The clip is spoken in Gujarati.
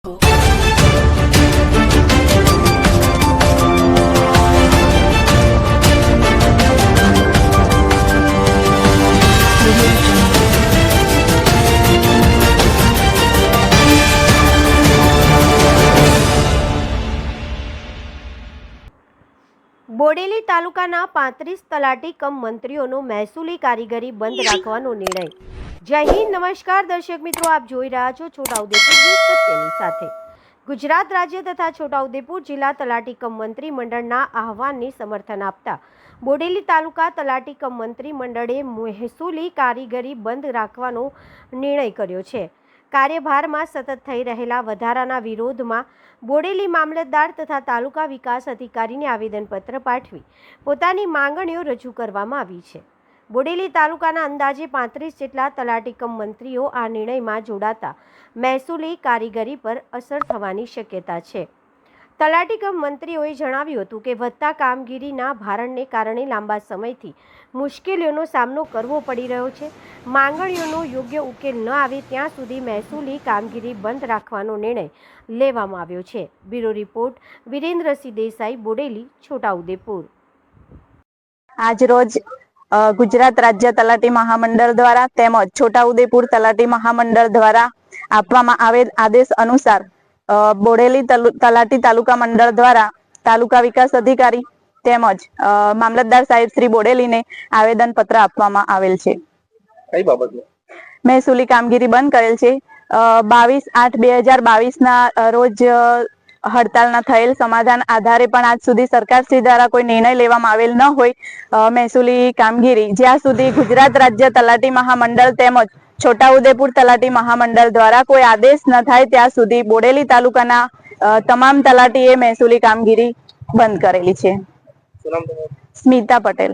બોડેલી તાલુકાના 35 તલાટી કમ મંત્રીઓનો મહેસૂલી કારીગરી બંધ રાખવાનો નિર્ણય। જય હિન્દ, નમસ્કાર દર્શક મિત્રો, આપ જોઈ રહ્યા છો છોટાઉદેપુર ન્યૂઝ સત્યની સાથે। ગુજરાત રાજ્ય તથા છોટાઉદેપુર જિલ્લા તલાટી કમ મંત્રી મંડળના આહવાનને સમર્થન આપતા બોડેલી તાલુકા તલાટી કમ મંત્રી મંડળે મહેસૂલી કારીગરી બંધ રાખવાનો નિર્ણય કર્યો છે। કાર્યભારમાં સતત થઈ રહેલા વધારાના વિરોધમાં બોડેલી મામલતદાર તથા તાલુકા વિકાસ અધિકારીને આવેદનપત્ર પાઠવી પોતાની માંગણીઓ રજૂ કરવામાં આવી છે। બોડેલી તાલુકાના અંદાજે 35 જેટલા તલાટી કમ મંત્રીઓ આ નિર્ણયમાં જોડાતા મહેસૂલી કારીગરી પર અસર થવાની શક્યતા છે। તલાટી કમ મંત્રીઓએ જણાવ્યું હતું કે વધતા કામગીરીના ભારણને કારણે લાંબા સમયથી મુશ્કેલીઓનો સામનો કરવો પડી રહ્યો છે। માંગણીઓનો યોગ્ય ઉકેલ ન આવે ત્યાં સુધી મહેસૂલી કામગીરી બંધ રાખવાનો નિર્ણય લેવામાં આવ્યો છે। Bureau report Virendrasinh Desai, Bodeli, Chhota Udepur. આજરોજ ગુજરાત રાજ્ય તલાટી મહામંડળ દ્વારા તેમજ છોટાઉદેપુર તલાટી મહામંડળ દ્વારા આપવામાં આવેલ આદેશ અનુસાર બોડેલી તલાટી તાલુકા મંડળ દ્વારા તાલુકા વિકાસ અધિકારી તેમજ મામલતદાર સાહેબ શ્રી બોડેલીને આવેદન પત્ર આપવામાં આવેલ છે। કઈ બાબતમાં? મહેસૂલી કામગીરી બંધ કરેલ છે। 22/8/2022 ના રોજ હડતાલના થયેલ સમાધાન આધારે પણ આજ સુધી સરકારશ્રી દ્વારા કોઈ નિર્ણય લેવામાં આવેલ ન હોય મહેસૂલી કામગીરી જ્યાં સુધી ગુજરાત રાજ્ય તલાટી મહામંડળ તેમજ છોટાઉદેપુર તલાટી મહામંડળ દ્વારા કોઈ આદેશ ન થાય ત્યાં સુધી બોડેલી તાલુકાના તમામ તલાટીએ મહેસૂલી કામગીરી બંધ કરેલી છે। શું નામ તમારું? સ્મિતા પટેલ।